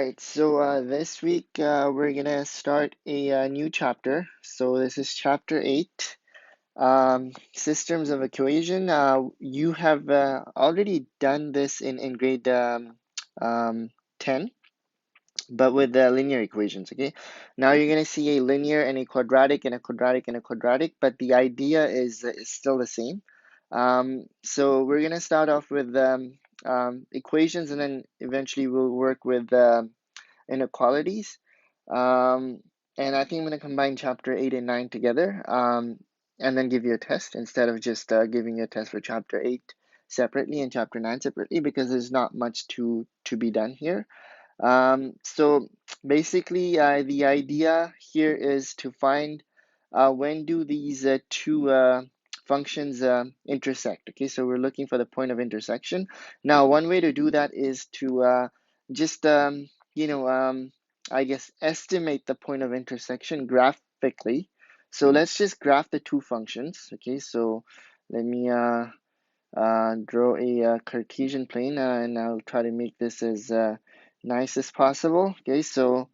right, so this week we're gonna start a new chapter. So this is chapter 8, systems of equation. You have already done this in grade um, 10, but with the linear equations, okay? Now you're gonna see a linear and a quadratic and a quadratic and a quadratic, but the idea is still the same. So we're gonna start off with equations, and then eventually we'll work with inequalities. Um, and I think I'm going to combine chapter 8 and 9 together, and then give you a test instead of just giving you a test for chapter 8 separately and chapter 9 separately, because there's not much to be done here. So basically, the idea here is to find when do these two functions intersect. Okay, so we're looking for the point of intersection. Now, one way to do that is to just, you know, I guess, estimate the point of intersection graphically. So let's just graph the two functions. Okay, so let me draw a Cartesian plane, and I'll try to make this as nice as possible. Okay, so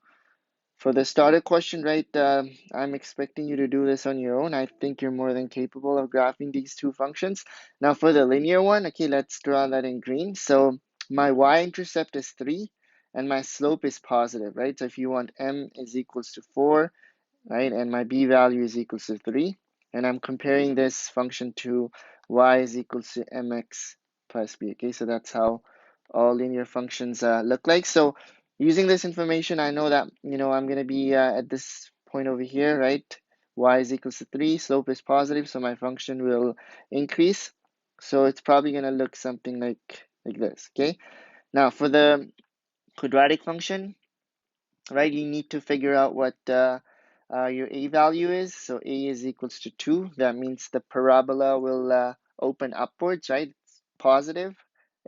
for the starter question, right, I'm expecting you to do this on your own. I think you're more than capable of graphing these two functions. Now for the linear one, okay, let's draw that in green. So my y-intercept is 3 and my slope is positive, right? So if you want m is equals to 4, right? And my b value is equals to 3. And I'm comparing this function to y is equals to mx plus b. Okay, so that's how all linear functions look like. So using this information, I know that, I'm going to be at this point over here, right? Y is equals to 3, slope is positive, so my function will increase. So it's probably going to look something like this, okay? Now for the quadratic function, right, you need to figure out what your a value is. So a is equals to 2. That means the parabola will open upwards, right? It's positive.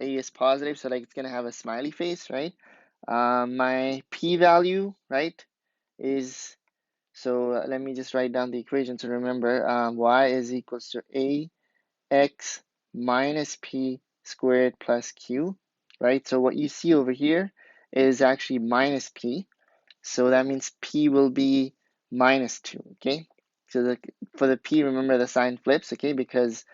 A is positive, so like it's going to have a smiley face, right? My p value, right, is, so let me just write down the equation to remember. Y is equals to ax minus p squared plus q, right? So what you see over here is actually minus p. So that means p will be minus 2, okay? So for the p, remember the sign flips, okay? Because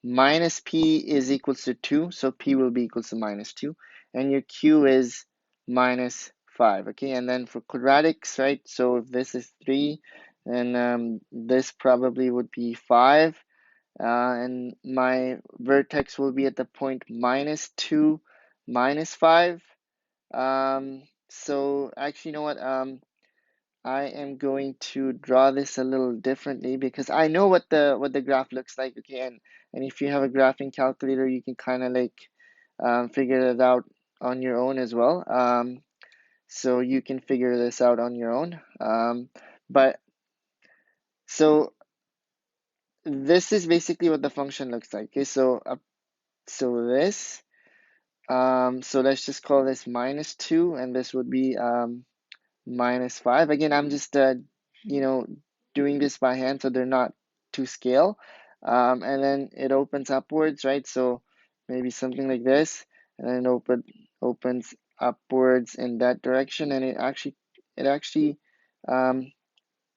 minus p is equals to 2, so p will be equals to minus 2. And your q is minus 5, okay? And then for quadratics, right? So if this is 3, and this probably would be 5. And my vertex will be at the point minus 2, minus 5. So actually, you know what? I am going to draw this a little differently because I know what the graph looks like. Okay, and if you have a graphing calculator, you can kind of like figure it out on your own as well. So you can figure this out on your own. But so this is basically what the function looks like. Okay, so this, so let's just call this minus 2, and this would be minus 5. Again, I'm just you know doing this by hand, so they're not to scale. And then it opens upwards, right? So maybe something like this, and then opens upwards in that direction, and it actually um,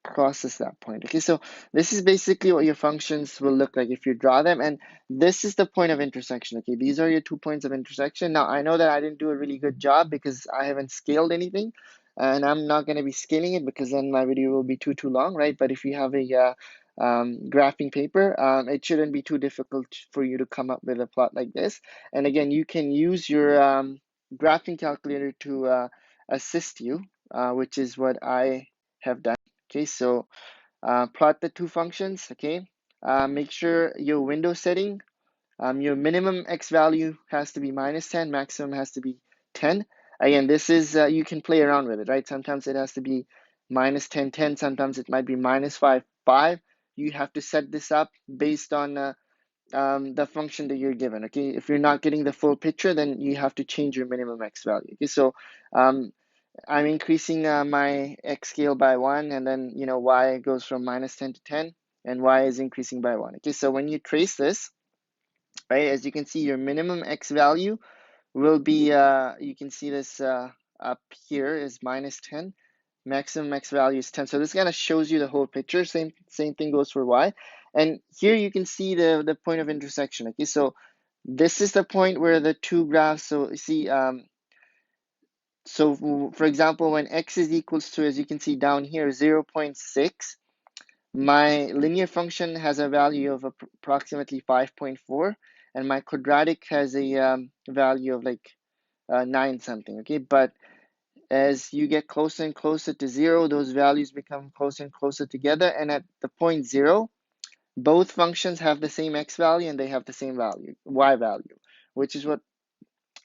crosses that point. Okay, so this is basically what your functions will look like if you draw them, and this is the point of intersection. Okay, these are your 2 points of intersection. Now I know that I didn't do a really good job because I haven't scaled anything, and I'm not going to be scaling it because then my video will be too long, right? But if you have a graphing paper, it shouldn't be too difficult for you to come up with a plot like this. And again, you can use your graphing calculator to assist you, which is what I have done. Okay, so plot the two functions. Okay, make sure your window setting, your minimum x value has to be minus 10, maximum has to be 10. Again, this is, you can play around with it, right? Sometimes it has to be minus 10, 10. Sometimes it might be minus 5, 5. You have to set this up based on the function that you're given. Okay, if you're not getting the full picture, then you have to change your minimum x value. Okay, so I'm increasing my x scale by 1, and then y goes from minus 10 to 10, and y is increasing by 1. Okay, so when you trace this, right, as you can see, your minimum x value will be, you can see this up here is minus 10. Maximum x value is 10. So this kind of shows you the whole picture. Same thing goes for y. And here you can see the point of intersection. Okay, so this is the point where the two graphs, so you see, so for example, when x is equals to, as you can see down here, 0.6, my linear function has a value of approximately 5.4, and my quadratic has a value of like 9 something. Okay, but as you get closer and closer to 0, those values become closer and closer together, and at the point 0, both functions have the same x value and they have the same value, y value, which is what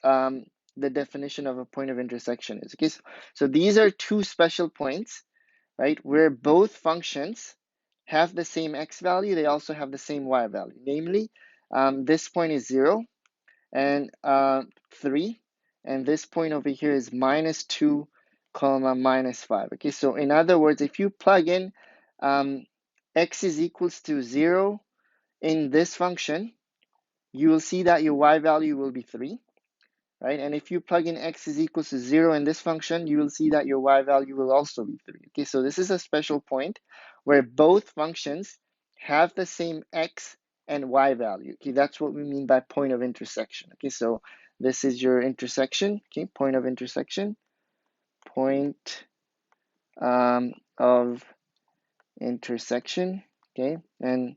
um, the definition of a point of intersection is. Okay, so these are two special points, right, where both functions have the same x value, they also have the same y value. Namely, this point is 0 and 3, and this point over here is minus 2, comma, minus 5. Okay, so in other words, if you plug in x is equals to 0 in this function, you will see that your y value will be 3. Right? And if you plug in x is equals to 0 in this function, you will see that your y value will also be 3. Okay, so this is a special point where both functions have the same x and y value. Okay, that's what we mean by point of intersection. Okay, so this is your intersection. Okay, point of intersection, point of intersection. Okay, and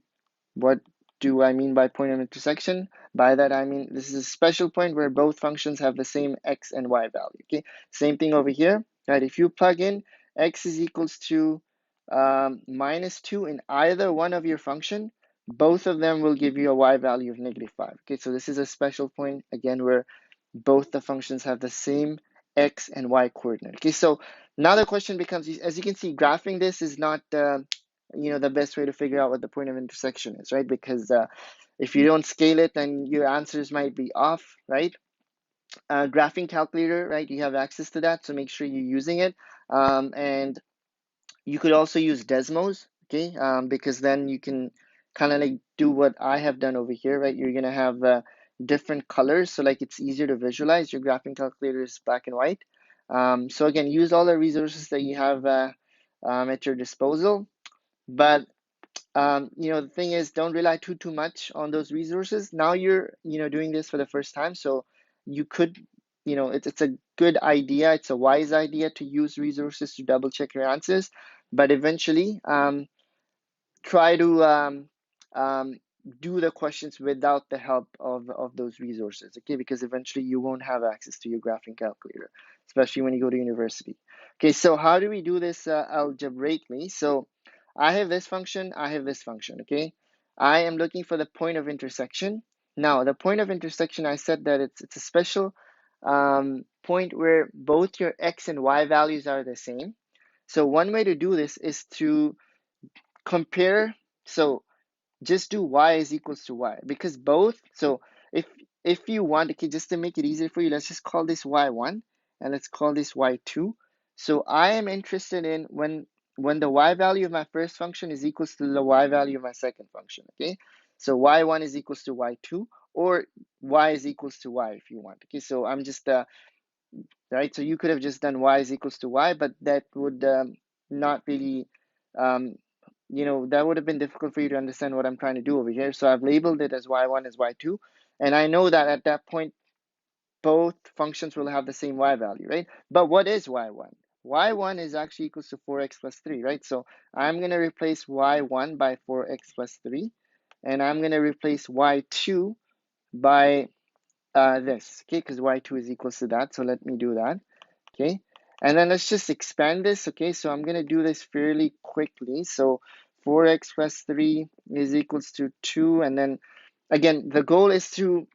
what do I mean by point of intersection? By that I mean this is a special point where both functions have the same x and y value. Okay, same thing over here, right? If you plug in x is equals to minus 2 in either one of your function, both of them will give you a y value of negative 5. Okay, so this is a special point again where both the functions have the same x and y coordinate. Okay, so now the question becomes, as you can see, graphing this is not the best way to figure out what the point of intersection is, right? Because if you don't scale it, then your answers might be off, right? Graphing calculator, right? You have access to that, so make sure you're using it. And you could also use Desmos, okay? Because then you can kind of like do what I have done over here, right? You're gonna have different colors, so like it's easier to visualize. Your graphing calculator is black and white. So again, use all the resources that you have at your disposal. But the thing is, don't rely too much on those resources. Now you're doing this for the first time, so you could it's a good idea, it's a wise idea to use resources to double check your answers, but eventually try to um, do the questions without the help of those resources, okay? Because eventually you won't have access to your graphing calculator, especially when you go to university. Okay, so how do we do this algebraically? So I have this function, I have this function, okay? I am looking for the point of intersection. Now, the point of intersection, I said that it's a special point where both your x and y values are the same. So one way to do this is to compare, so just do y is equals to y, because both, so if you want, okay, just to make it easier for you, let's just call this y1 and let's call this y2. So I am interested in when the y value of my first function is equals to the y value of my second function. Okay, so y1 is equals to y2, or y is equals to y if you want. Okay, so I'm just right, so you could have just done y is equals to y, but that would not really um, that would have been difficult for you to understand what I'm trying to do over here. So I've labeled it as y1 as y2, and I know that at that point both functions will have the same y value, right? But what is y1? Y1 is actually equals to 4x plus 3, right? So I'm going to replace y1 by 4x plus 3, and I'm going to replace y2 by this, okay, because y2 is equals to that. So let me do that, okay? And then let's just expand this, okay? So I'm going to do this fairly quickly. So 4x plus 3 is equals to 2. And then, again, the goal is to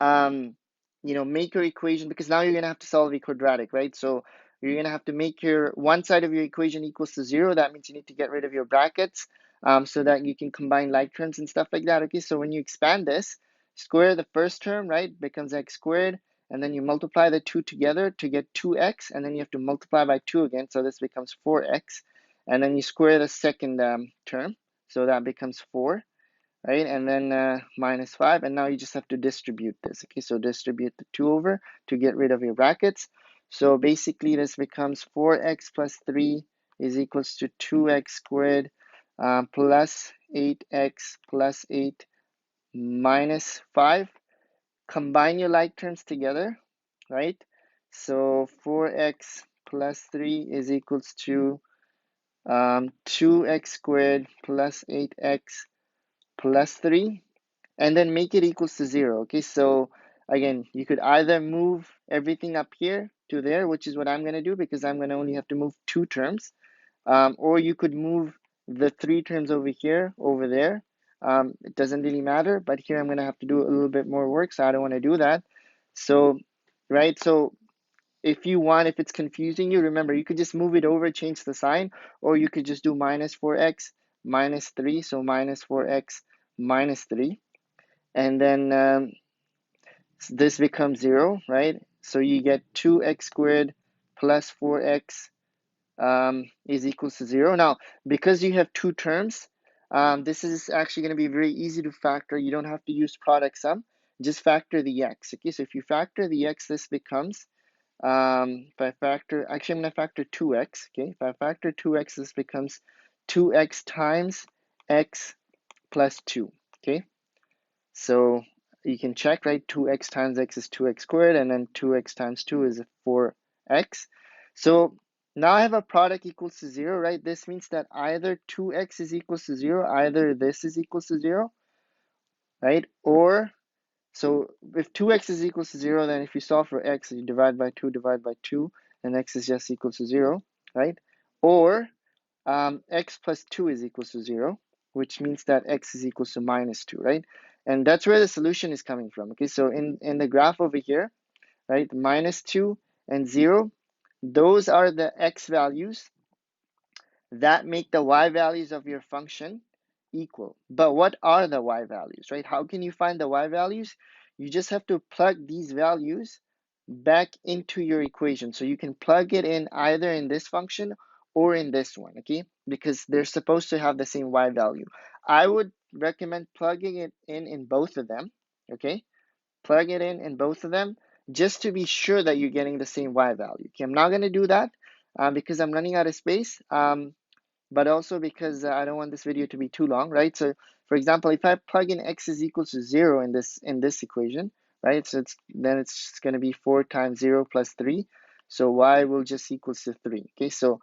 make your equation, because now you're going to have to solve a quadratic, right? So you're going to have to make your one side of your equation equals to 0. That means you need to get rid of your brackets so that you can combine like terms and stuff like that. Okay, so when you expand this, square the first term, right, becomes x squared, and then you multiply the two together to get 2x, and then you have to multiply by 2 again, so this becomes 4x, and then you square the second term, so that becomes 4, right? And then minus 5, and now you just have to distribute this. Okay, so distribute the 2 over to get rid of your brackets. So basically this becomes 4x plus 3 is equals to 2x squared plus 8x plus 8 minus 5. Combine your like terms together, right? So 4x plus 3 is equals to 2x squared plus 8x plus 3, and then make it equals to 0. Okay, so again, you could either move everything up here to there, which is what I'm going to do because I'm going to only have to move 2 terms, or you could move the 3 terms over here, over there. It doesn't really matter, but here I'm going to have to do a little bit more work, so I don't want to do that. So, right, so if you want, if it's confusing you, remember, you could just move it over, change the sign, or you could just do minus 4x minus 3, so minus 4x minus 3, and then this becomes 0, right? So you get 2x squared plus 4x is equals to 0. Now, because you have 2 terms, this is actually going to be very easy to factor. You don't have to use product sum. Just factor the x. Okay, so if you factor the x, this becomes, if I factor, actually I'm going to factor 2x. Okay, if I factor 2x, this becomes 2x times x plus 2. Okay, so you can check, right? 2x times x is 2x squared, and then 2x times 2 is 4x. So now I have a product equals to 0, right? This means that either 2x is equals to 0, either this is equals to 0, right? Or, so if 2x is equals to 0, then if you solve for x, you divide by 2, and x is just equals to 0, right? Or x plus 2 is equals to 0, which means that x is equals to minus 2, right? And that's where the solution is coming from. Okay, so in the graph over here, right, minus 2 and 0, those are the x values that make the y values of your function equal. But what are the y values, right? How can you find the y values? You just have to plug these values back into your equation. So you can plug it in either in this function or in this one, okay? Because they're supposed to have the same y value. I would recommend plugging it in both of them, okay? Plug it in both of them just to be sure that you're getting the same y value. Okay, I'm not going to do that because I'm running out of space. But also because I don't want this video to be too long, right? So for example, if I plug in x is equals to 0 in this equation, right? So it's going to be 4 times 0 plus 3. So y will just equals to 3. Okay, so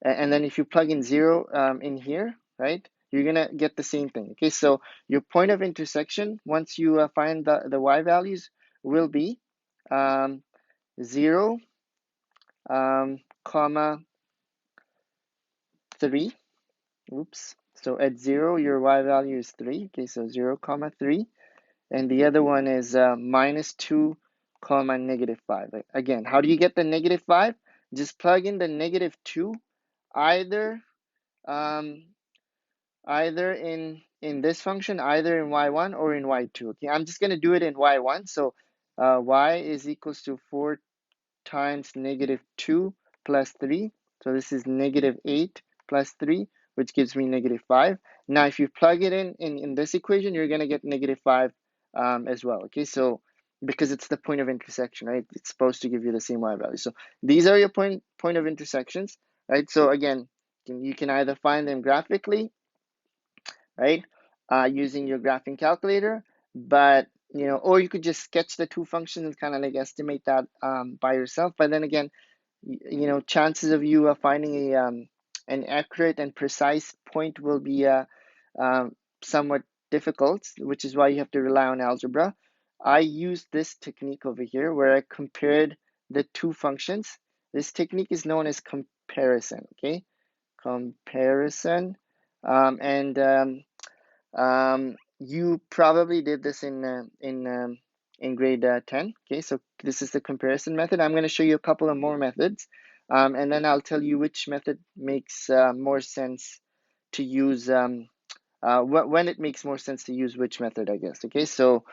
and then if you plug in 0 in here, right, you're going to get the same thing. Okay, so your point of intersection, once you find the y values, will be 0, comma 3. Oops. So at 0, your y value is 3. Okay, so 0, comma 3. And the other one is minus 2, comma negative 5. Again, how do you get the negative 5? Just plug in the negative 2 either um, either in this function, either in y1 or in y2. Okay, I'm just going to do it in y1. So y is equals to 4 times negative 2 plus 3. So this is negative 8 plus 3, which gives me negative 5. Now, if you plug it in this equation, you're going to get negative 5 as well. Okay, so because it's the point of intersection, right? It's supposed to give you the same y value. So these are your point of intersections, right? So again, you can either find them graphically, right, using your graphing calculator, but or you could just sketch the two functions and kind of like estimate that by yourself. But then again, chances of you finding an accurate and precise point will be somewhat difficult, which is why you have to rely on algebra. I used this technique over here where I compared the two functions. This technique is known as comparison. Okay, comparison, and you probably did this in grade 10. Okay, so this is the comparison method. I'm going to show you a couple of more methods, and then I'll tell you which method makes more sense to use, when it makes more sense to use which method, I guess. Okay, so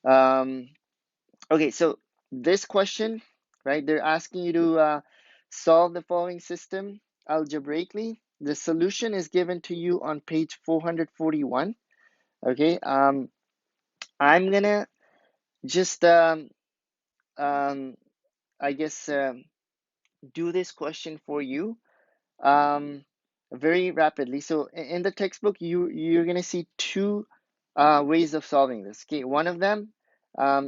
okay, so this question, right, they're asking you to solve the following system algebraically. The solution is given to you on page 441. Okay, I'm gonna just I guess do this question for you um, very rapidly. So in the textbook, you're gonna see two ways of solving this. Okay, one of them,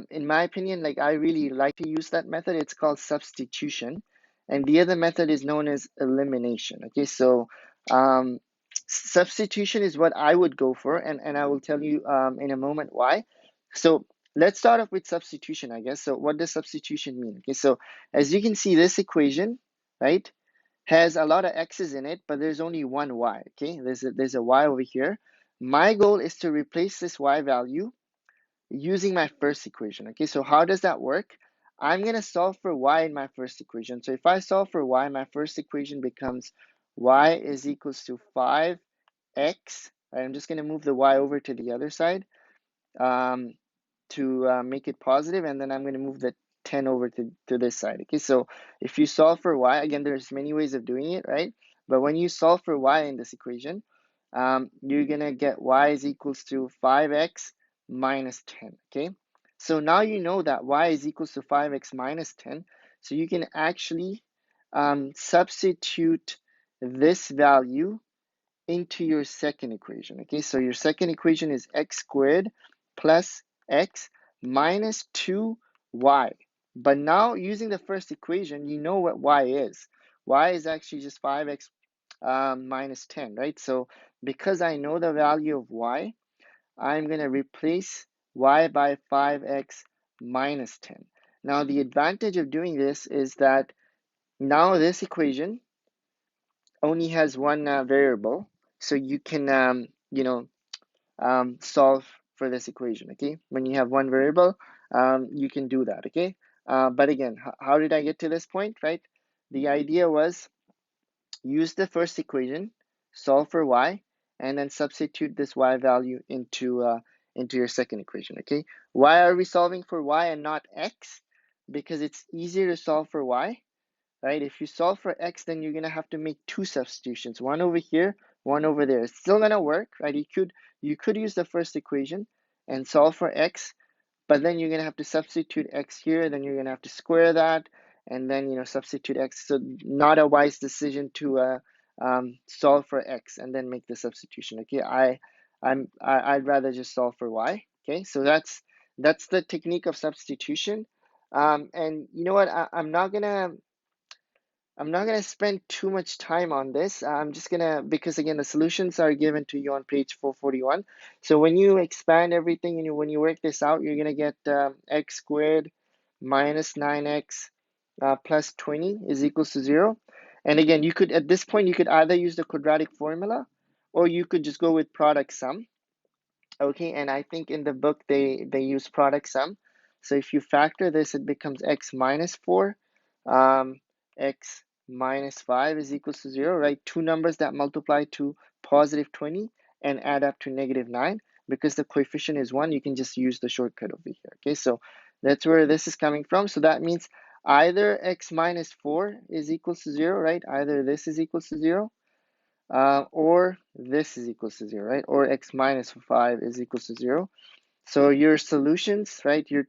in my opinion, like I really like to use that method. It's called substitution, and the other method is known as elimination. Okay, so um, substitution is what I would go for, and I will tell you in a moment why. So let's start off with substitution, I guess. So what does substitution mean? Okay, so as you can see, this equation, right, has a lot of x's in it, but there's only one y. Okay, there's a y over here. My goal is to replace this y value using my first equation. Okay, so how does that work? I'm gonna solve for y in my first equation. So if I solve for y, my first equation becomes y is equals to 5x. Right, I'm just gonna move the y over to the other side. Um, to make it positive, and then I'm going to move the 10 over to this side. Okay, so if you solve for y, again, there's many ways of doing it, right? But when you solve for y in this equation, you're going to get y is equals to 5x minus 10, okay? So now you know that y is equals to 5x minus 10, so you can actually substitute this value into your second equation. Okay, so your second equation is x squared plus x minus 2y. But now using the first equation, you know what y is. Y is actually just 5x minus 10, right? So because I know the value of y, I'm going to replace y by 5x minus 10. Now the advantage of doing this is that now this equation only has one variable, so you can solve for this equation. Okay, when you have one variable, you can do that. Okay, but again, how did I get to this point? Right, the idea was use the first equation, solve for y, and then substitute this y value into your second equation. Okay, why are we solving for y and not x? Because it's easier to solve for y, right? If you solve for x, then you're gonna have to make two substitutions, one over here, one over there. It's still gonna work, right? You could use the first equation and solve for x, but then you're gonna have to substitute x here, then you're gonna have to square that, and then substitute x. So not a wise decision to solve for x and then make the substitution. Okay, I'd rather just solve for y. Okay, so that's the technique of substitution. And you know what? I'm not gonna spend too much time on this. I'm just gonna, because again, the solutions are given to you on page 441. So when you expand everything and when you work this out, you're gonna get x squared minus 9x plus 20 is equals to 0. And again, you could, at this point, you could either use the quadratic formula or you could just go with product sum. Okay, and I think in the book they use product sum. So if you factor this, it becomes x minus 4, x minus 5 is equals to 0, right? Two numbers that multiply to positive 20 and add up to negative 9. Because the coefficient is 1, you can just use the shortcut over here. Okay, so that's where this is coming from. So that means either x minus 4 is equals to 0, right? Either this is equals to 0, or this is equals to 0, right? Or x minus 5 is equals to 0. So your solutions, right, your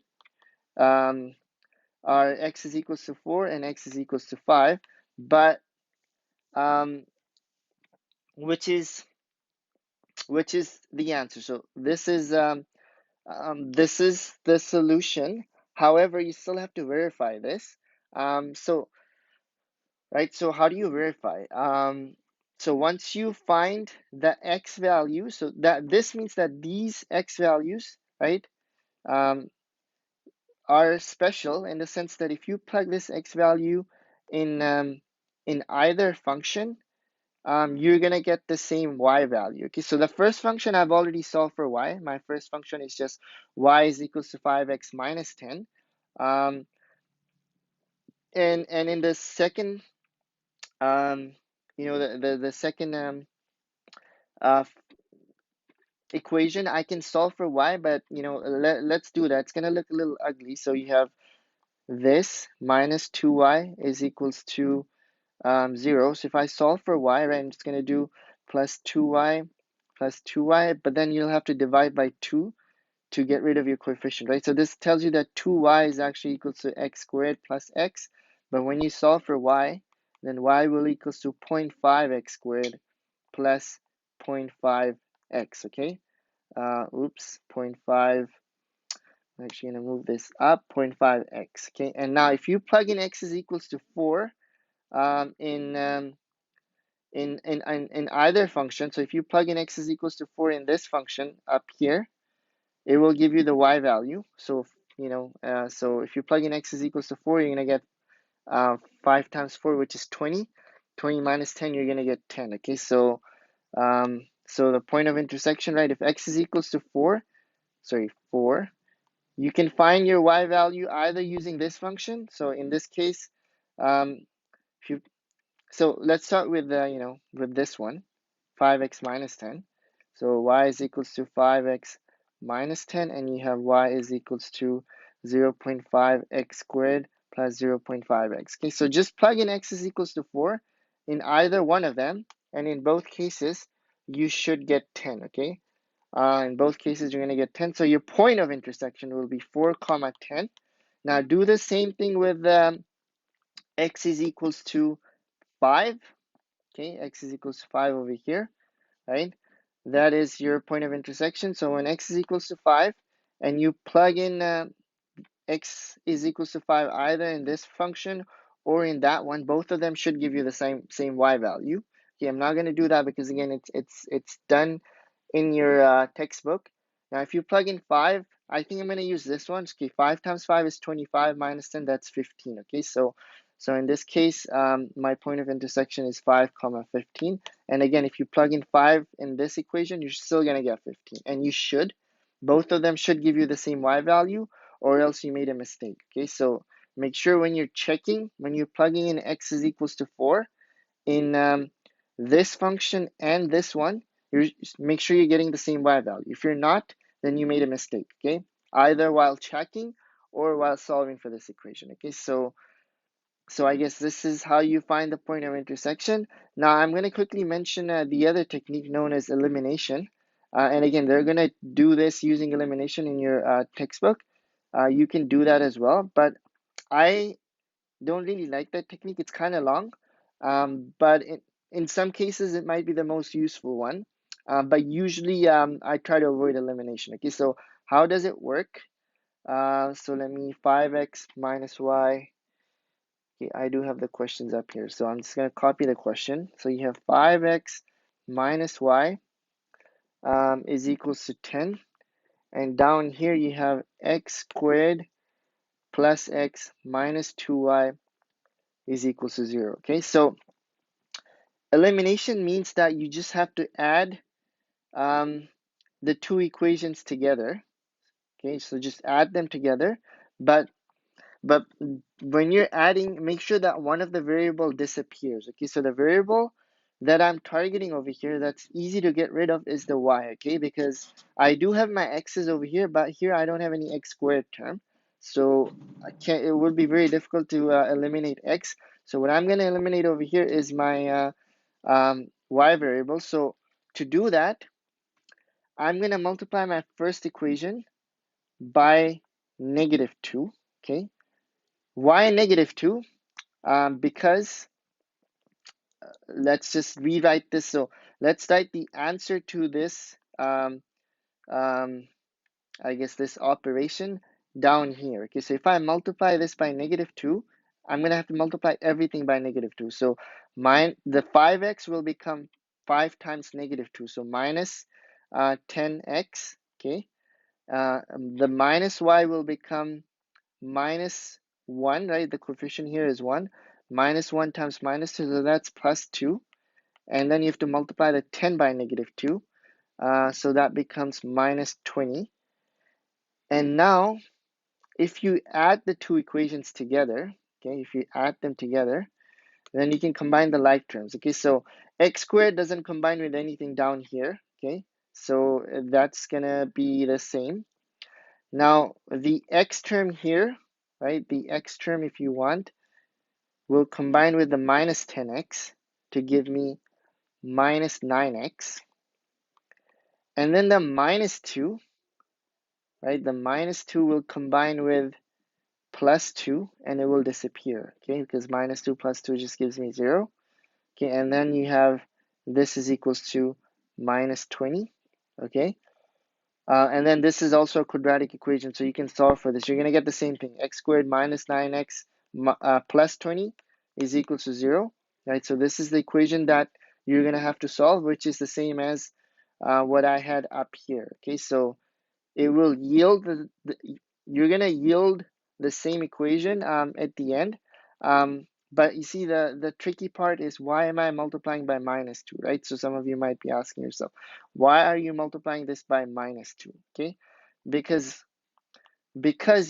are x is equals to 4 and x is equals to 5, but um, which is the answer. So this is the solution. However, you still have to verify this. So right? So how do you verify? So once you find the x value, so that this means that these x values, right, um, are special in the sense that if you plug this x value in either function, you're gonna get the same y value. Okay, so the first function I've already solved for y. My first function is just y is equals to 5x minus 10. Um, and in the second the second uh, equation, I can solve for y, but let's do that. It's gonna look a little ugly. So you have this minus 2y is equals to 0. So if I solve for y, right, I'm just gonna do plus 2y plus 2y, but then you'll have to divide by 2 to get rid of your coefficient, right? So this tells you that 2y is actually equals to x squared plus x But when you solve for y, then y will equals to 0.5x squared plus 0.5x, okay? Oops, 0.5, I'm actually going to move this up, 0.5x, okay? And now if you plug in x is equals to 4 in either function, so if you plug in x is equals to 4 in this function up here, it will give you the y value. So, so if you plug in x is equals to 4, you're going to get 5 times 4, which is 20. 20 minus 10, you're going to get 10, okay? So the point of intersection, right, if x is equals to 4, you can find your y value either using this function. So in this case, if you so let's start with with this one, 5x minus 10. So y is equals to 5x minus 10, and you have y is equals to 0.5x squared plus 0.5x. Okay, so just plug in x is equals to 4 in either one of them, and in both cases, you should get 10, okay? In both cases, you're going to get 10. So your point of intersection will be 4 comma 10. Now do the same thing with x is equals to 5. Okay, x is equals to 5 over here, right? That is your point of intersection. So when x is equals to 5 and you plug in x is equals to 5 either in this function or in that one, both of them should give you the same y value. Okay, I'm not going to do that because again it's done in your textbook. Now if you plug in 5, I think I'm going to use this one. Okay, 5 times 5 is 25 minus 10, that's 15. Okay, so in this case, my point of intersection is 5 comma 15. And again, if you plug in 5 in this equation, you're still going to get 15. And you should. Both of them should give you the same y value, or else you made a mistake. Okay, so make sure when you're checking, when you're plugging in x is equals to 4 in this function and this one, make sure you're getting the same y value. If you're not, then you made a mistake. Okay, either while checking or while solving for this equation. Okay, so I guess this is how you find the point of intersection. Now I'm going to quickly mention the other technique known as elimination. And again, they're going to do this using elimination in your textbook. You can do that as well, but I don't really like that technique. It's kind of long, but in some cases it might be the most useful one. But usually I try to avoid elimination. Okay, so how does it work? So let me 5x minus y. Okay, I do have the questions up here, so I'm just going to copy the question. So you have 5x minus y is equals to 10. And down here you have x squared plus x minus 2y is equals to 0. Okay, so elimination means that you just have to add the two equations together. Okay, so just add them together. But when you're adding, make sure that one of the variable disappears. Okay, so the variable that I'm targeting over here that's easy to get rid of is the y, okay? Because I do have my x's over here, but here I don't have any x squared term. So it would be very difficult to eliminate x. So what I'm going to eliminate over here is my y variable. So to do that, I'm going to multiply my first equation by -2, okay? Why -2? Because let's just rewrite this. So let's write the answer to this, I guess this operation down here. Okay, so if I multiply this by -2, I'm going to have to multiply everything by -2. So the 5x will become 5 times -2. So minus 10x, okay? The minus y will become minus 1, right? The coefficient here is 1. Minus 1 times -2, so that's plus 2. And then you have to multiply the 10 by -2. So that becomes minus 20. And now, if you add the two equations together, okay, if you add them together, then you can combine the like terms. Okay, so x squared doesn't combine with anything down here. Okay, so that's gonna be the same. Now, the x term here, right, the x term, if you want, will combine with the minus 10x to give me minus 9x. And then the minus 2, right, the minus 2 will combine with plus 2, and it will disappear, okay, because minus 2 plus 2 just gives me 0. Okay, and then you have this is equals to minus 20, okay? And then this is also a quadratic equation, so you can solve for this. You're going to get the same thing. X squared minus 9x plus 20 is equal to 0, right? So this is the equation that you're going to have to solve, which is the same as what I had up here, okay? So it will yield you're gonna yield the same equation at the end. But you see the tricky part is, why am I multiplying by minus 2, right? So some of you might be asking yourself, why are you multiplying this by minus 2? Okay, because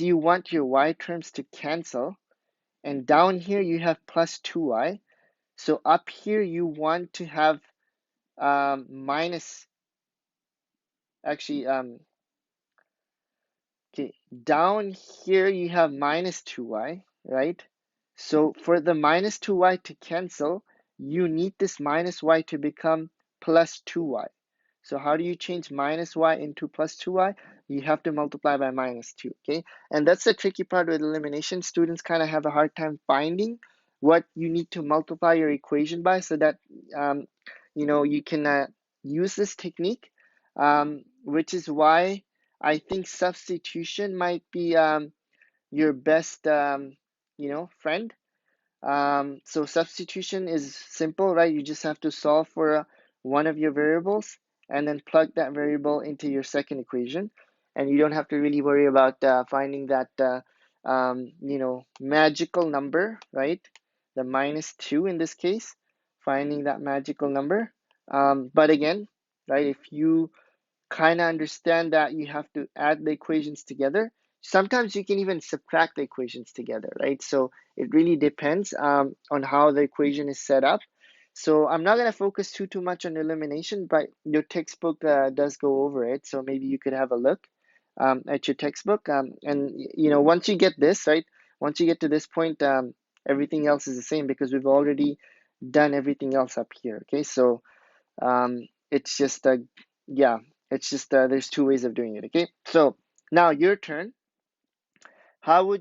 you want your y terms to cancel, and down here you have plus 2y. So up here you want to have minus, actually, okay, down here you have minus 2y, right? So for the minus 2y to cancel, you need this minus y to become plus 2y. So how do you change minus y into plus 2y? You have to multiply by minus 2, okay? And that's the tricky part with elimination. Students kind of have a hard time finding what you need to multiply your equation by, so that you can use this technique, which is why I think substitution might be your best friend. So substitution is simple, right? You just have to solve for one of your variables and then plug that variable into your second equation, and you don't have to really worry about finding that magical number, right? The minus 2 in this case, finding that magical number. But again, right, if you kind of understand that you have to add the equations together. Sometimes you can even subtract the equations together, right? So it really depends on how the equation is set up. So I'm not going to focus too much on elimination, but your textbook does go over it. So maybe you could have a look at your textbook. And once you get this, right, once you get to this point, everything else is the same, because we've already done everything else up here. Okay, so it's just yeah, it's just there's two ways of doing it. Okay, so now your turn. How would you